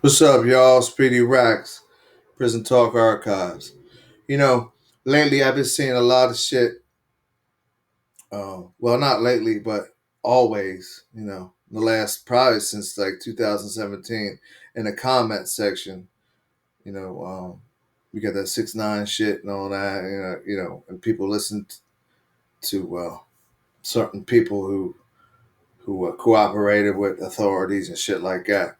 What's up, y'all? Speedy Racks, Prison Talk Archives. You know, lately I've been seeing a lot of shit. Well, not lately, but always. The last probably since like 2017 in the comment section. You know, we got that 6ix9ine shit and all that. And people listen to certain people who cooperated with authorities and shit like that.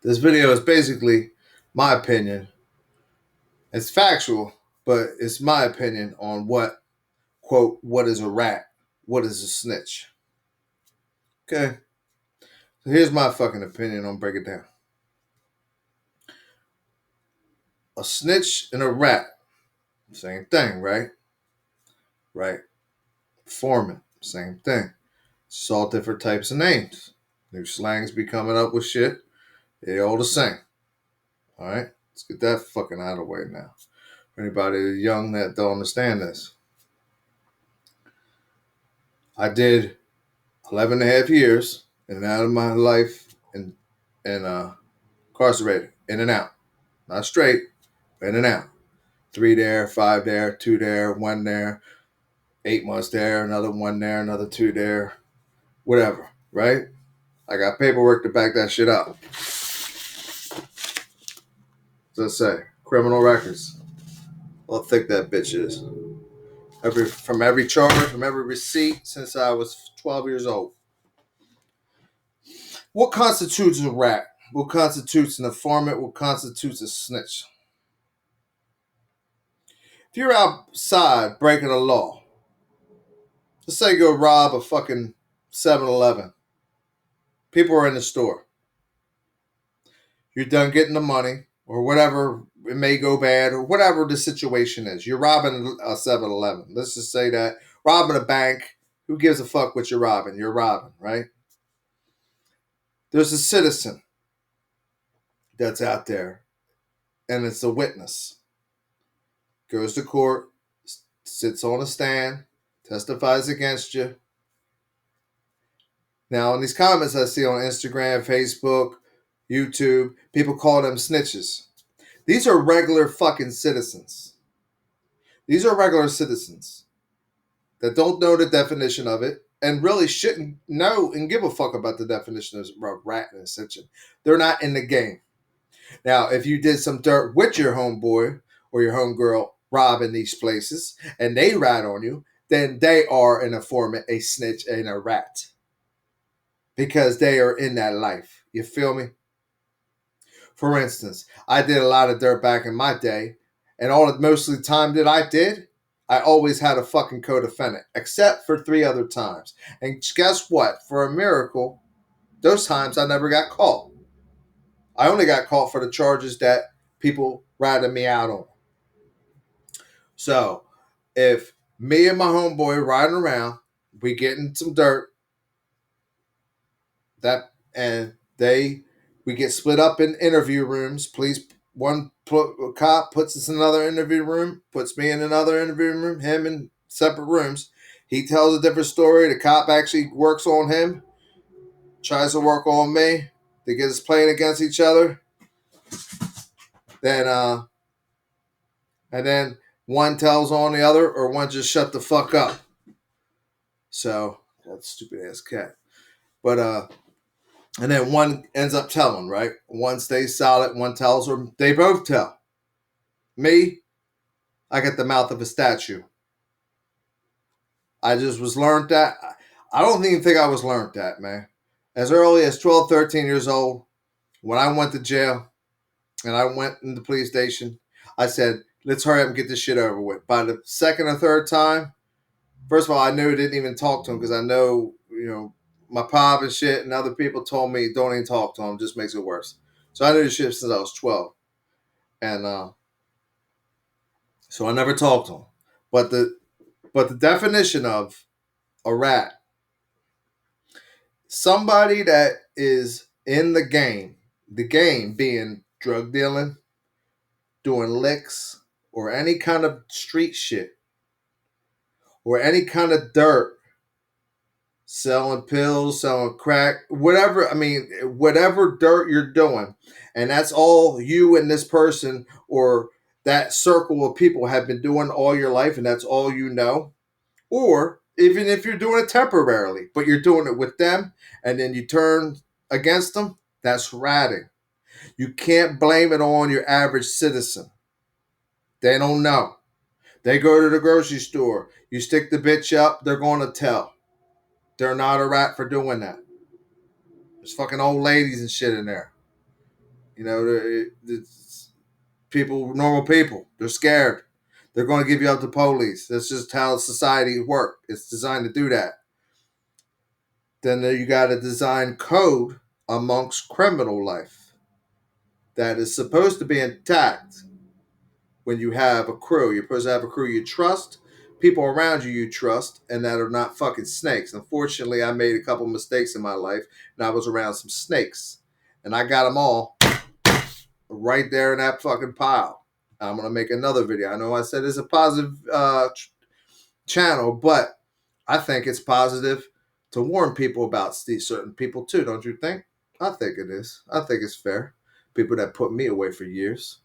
This video is basically my opinion. It's factual, but it's my opinion on what is a rat? What is a snitch? Okay. So here's my fucking opinion on break it down. A snitch and a rat, same thing, right? Right. Foreman, same thing. It's all different types of names. New slangs be coming up with shit. They all the same. All right? Let's get that fucking out of the way now. For anybody young that don't understand this. I did 11 and a half years in and out of my life and incarcerated, in and out. Not straight, but in and out. 3 there, 5 there, 2 there, 1 there, 8 months there, another 1 there, another 2 there, whatever, right? I got paperwork to back that shit up. Let's say, criminal records. How thick that bitch is. From every charge, from every receipt since I was 12 years old. What constitutes a rat? What constitutes an informant? What constitutes a snitch? If you're outside breaking a law, let's say you go rob a fucking 7-Eleven. People are in the store. You're done getting the money or whatever. It may go bad or whatever the situation is. You're robbing a 7-Eleven. Let's just say that. Robbing a bank. Who gives a fuck what you're robbing? You're robbing, right? There's a citizen that's out there, and it's a witness. Goes to court, sits on a stand, testifies against you. Now, in these comments I see on Instagram, Facebook, YouTube, people call them snitches. These are regular fucking citizens. These are regular citizens that don't know the definition of it and really shouldn't know and give a fuck about the definition of rat and snitching. They're not in the game. Now, if you did some dirt with your homeboy or your homegirl robbing these places and they rat on you, then they are an informant, a snitch, and a rat. Because they are in that life. You feel me? For instance, I did a lot of dirt back in my day, and most of the time that I did, I always had a fucking co-defendant, except for 3 other times. And guess what? For a miracle, those times I never got caught. I only got caught for the charges that people ratted me out on. So, if me and my homeboy riding around, we getting some dirt, we get split up in interview rooms. One cop puts us in another interview room, puts me in another interview room, him in separate rooms. He tells a different story. The cop actually works on him, tries to work on me. They get us playing against each other. And then one tells on the other, or one just shut the fuck up. So, that stupid ass cat. But and then one ends up telling, right? One stays silent, one tells, or they both tell. Me, I got the mouth of a statue. I just was learned that. I don't even think I was learned that, man. As early as 12, 13 years old, when I went to jail and I went in the police station, I said, let's hurry up and get this shit over with. By the second or third time, first of all, I knew I didn't even talk to him because I know, my pop and shit and other people told me don't even talk to him, just makes it worse. So I knew the shit since I was 12. And so I never talked to him. But the definition of a rat, somebody that is in the game being drug dealing, doing licks, or any kind of street shit, or any kind of dirt, selling pills, selling crack, whatever. I mean, whatever dirt you're doing, and that's all you and this person or that circle of people have been doing all your life, and that's all you know. Or even if you're doing it temporarily, but you're doing it with them, and then you turn against them, that's ratting. You can't blame it on your average citizen. They don't know. They go to the grocery store. You stick the bitch up, they're going to tell. They're not a rat for doing that. There's fucking old ladies and shit in there. You know, it's people, normal people. They're scared. They're going to give you up to police. That's just how society works. It's designed to do that. Then you got a design code amongst criminal life that is supposed to be intact when you have a crew. You're supposed to have a crew you trust, people around you trust, and that are not fucking snakes. Unfortunately, I made a couple mistakes in my life, and I was around some snakes, and I got them all right there in that fucking pile. I'm gonna make another video. I know I said it's a positive channel, but I think it's positive to warn people about these certain people too. Don't you think? I think it is. I think it's fair. People that put me away for years,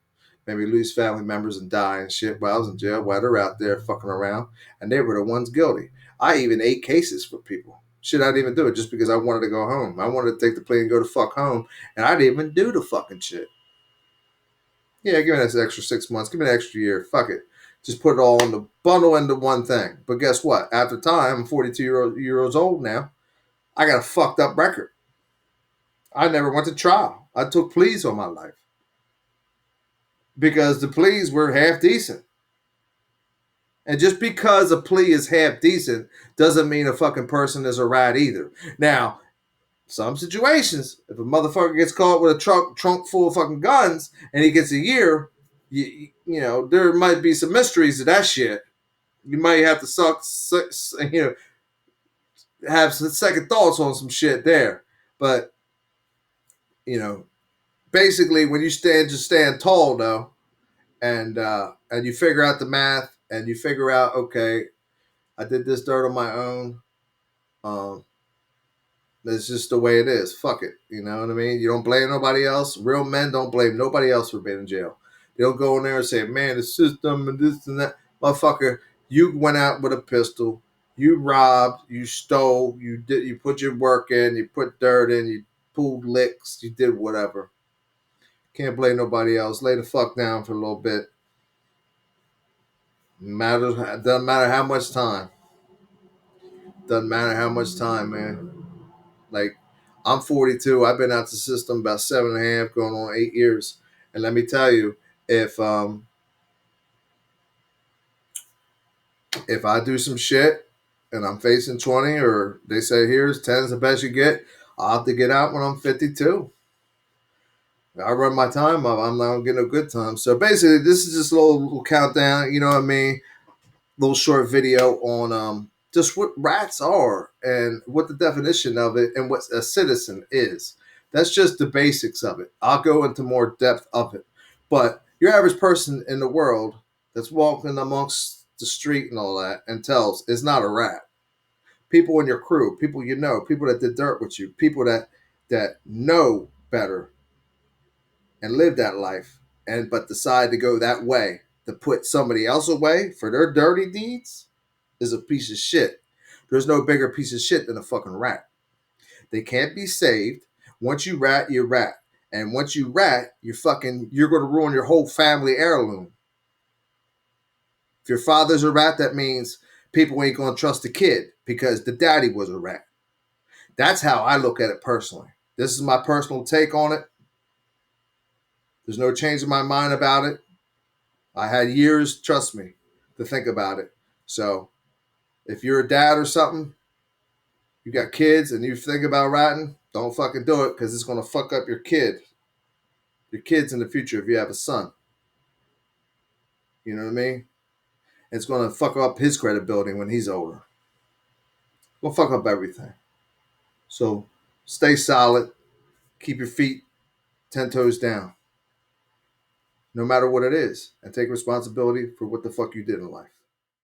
maybe lose family members and die and shit while I was in jail, while they're out there fucking around, and they were the ones guilty. I even ate cases for people. Shit, I didn't even do it just because I wanted to go home. I wanted to take the plane and go to fuck home, and I didn't even do the fucking shit. Yeah, give me that extra 6 months. Give me an extra year. Fuck it. Just put it all in the bundle into one thing. But guess what? After time, I'm 42 years old now. I got a fucked up record. I never went to trial. I took pleas all my life because the pleas were half decent. And just because a plea is half decent doesn't mean a fucking person is a rat either. Now, some situations, if a motherfucker gets caught with a trunk full of fucking guns and he gets a year, you know, there might be some mysteries to that shit. You might have to have some second thoughts on some shit there. But, you know, basically when you stand tall though, and you figure out the math and you figure out, okay, I did this dirt on my own. That's just the way it is. Fuck it. You know what I mean? You don't blame nobody else. Real men don't blame nobody else for being in jail. They don't go in there and say, man, the system and this and that. Motherfucker, you went out with a pistol. You robbed. You stole. You put your work in. You put dirt in. You pulled licks. You did whatever. Can't blame nobody else. Lay the fuck down for a little bit. Doesn't matter how much time. Doesn't matter how much time, man. Like, I'm 42. I've been out the system about 7.5, going on 8 years. And let me tell you, if I do some shit and I'm facing 20, or they say here's 10 is the best you get, I'll have to get out when I'm 52. I run my time up. I'm not getting a good time. So basically, this is just a little countdown. You know what I mean? Little short video on just what rats are and what the definition of it and what a citizen is. That's just the basics of it. I'll go into more depth of it. But your average person in the world that's walking amongst the street and all that and tells is not a rat. People in your crew, people you know, people that did dirt with you, people that know better and live that life and but decide to go that way to put somebody else away for their dirty deeds is a piece of shit. There's no bigger piece of shit than a fucking rat. They can't be saved. Once you rat, you rat. And once you rat, you're going to ruin your whole family heirloom. If your father's a rat, that means people ain't going to trust the kid because the daddy was a rat. That's how I look at it personally. This is my personal take on it. There's no change in my mind about it. I had years, trust me, to think about it. So if you're a dad or something, you got kids and you think about ratting, don't fucking do it because it's going to fuck up your kids in the future if you have a son. You know what I mean? It's going to fuck up his credibility when he's older. It's going to fuck up everything. So stay solid. Keep your feet 10 toes down, no matter what it is, and take responsibility for what the fuck you did in life.